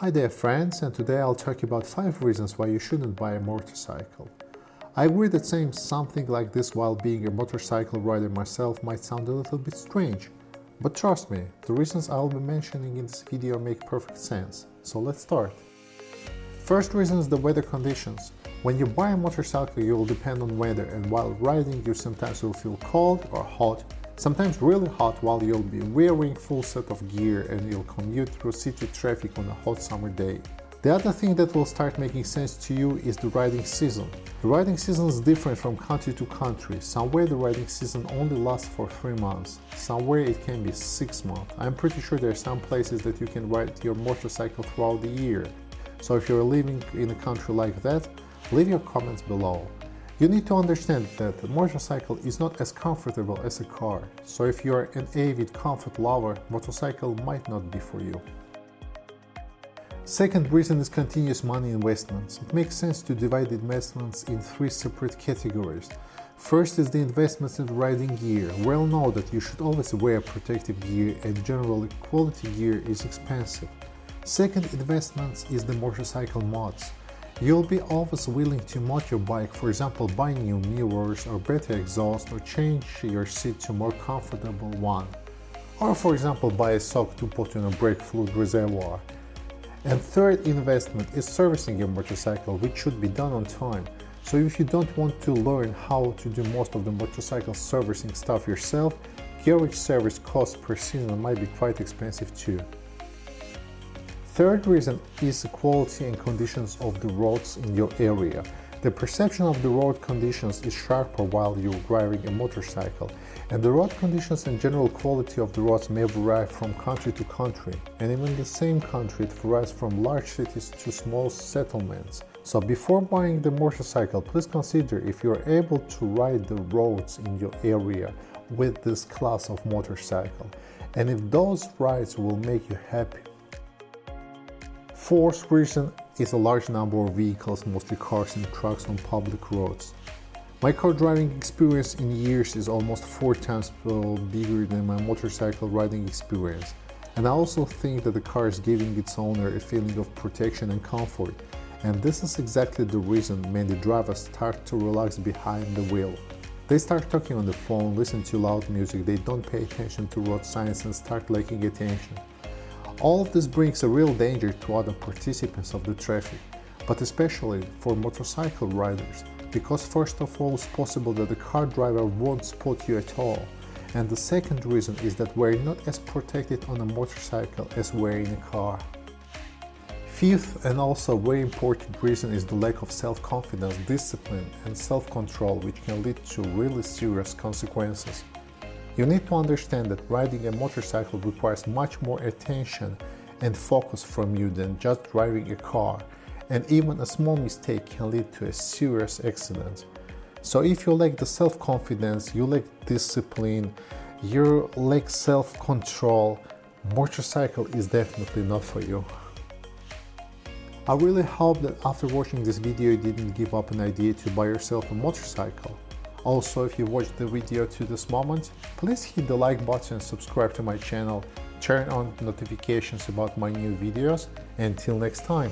Hi there friends, and today I'll talk about 5 reasons why you shouldn't buy a motorcycle. I agree that saying something like this while being a motorcycle rider myself might sound a little bit strange, but trust me, the reasons I'll be mentioning in this video make perfect sense, so let's start. First reason is the weather conditions. When you buy a motorcycle you will depend on weather, and while riding you sometimes will feel cold or hot, sometimes really hot while you'll be wearing full set of gear and you'll commute through city traffic on a hot summer day. The other thing that will start making sense to you is the riding season. The riding season is different from country to country. Somewhere the riding season only lasts for 3 months, somewhere it can be 6 months. I'm pretty sure there are some places that you can ride your motorcycle throughout the year. So if you're living in a country like that, leave your comments below. You need to understand that a motorcycle is not as comfortable as a car, so if you are an avid comfort lover, motorcycle might not be for you. Second reason is continuous money investments. It makes sense to divide investments in 3 separate categories. First is the investments in riding gear. Well know that you should always wear protective gear, and generally quality gear is expensive. Second investments is the motorcycle mods. You'll be always willing to mod your bike, for example buy new mirrors or better exhaust, or change your seat to more comfortable one. Or for example buy a sock to put in a brake fluid reservoir. And third investment is servicing your motorcycle, which should be done on time. So if you don't want to learn how to do most of the motorcycle servicing stuff yourself, garage service costs per season might be quite expensive too. Third reason is the quality and conditions of the roads in your area. The perception of the road conditions is sharper while you're driving a motorcycle, and the road conditions and general quality of the roads may vary from country to country, and even in the same country it varies from large cities to small settlements. So before buying the motorcycle, please consider if you're able to ride the roads in your area with this class of motorcycle, and if those rides will make you happy. Fourth reason is a large number of vehicles, mostly cars and trucks, on public roads. My car driving experience in years is almost 4 times bigger than my motorcycle riding experience. And I also think that the car is giving its owner a feeling of protection and comfort. And this is exactly the reason many drivers start to relax behind the wheel. They start talking on the phone, listen to loud music, they don't pay attention to road signs and start lacking attention. All of this brings a real danger to other participants of the traffic, but especially for motorcycle riders, because first of all it's possible that the car driver won't spot you at all, and the second reason is that we're not as protected on a motorcycle as we're in a car. Fifth and also very important reason is the lack of self-confidence, discipline and self-control, which can lead to really serious consequences. You need to understand that riding a motorcycle requires much more attention and focus from you than just driving a car, and even a small mistake can lead to a serious accident. So if you lack the self-confidence, you lack discipline, you lack self-control, motorcycle is definitely not for you. I really hope that after watching this video you didn't give up an idea to buy yourself a motorcycle. Also, if you watched the video to this moment, please hit the like button, subscribe to my channel, turn on notifications about my new videos, and until next time.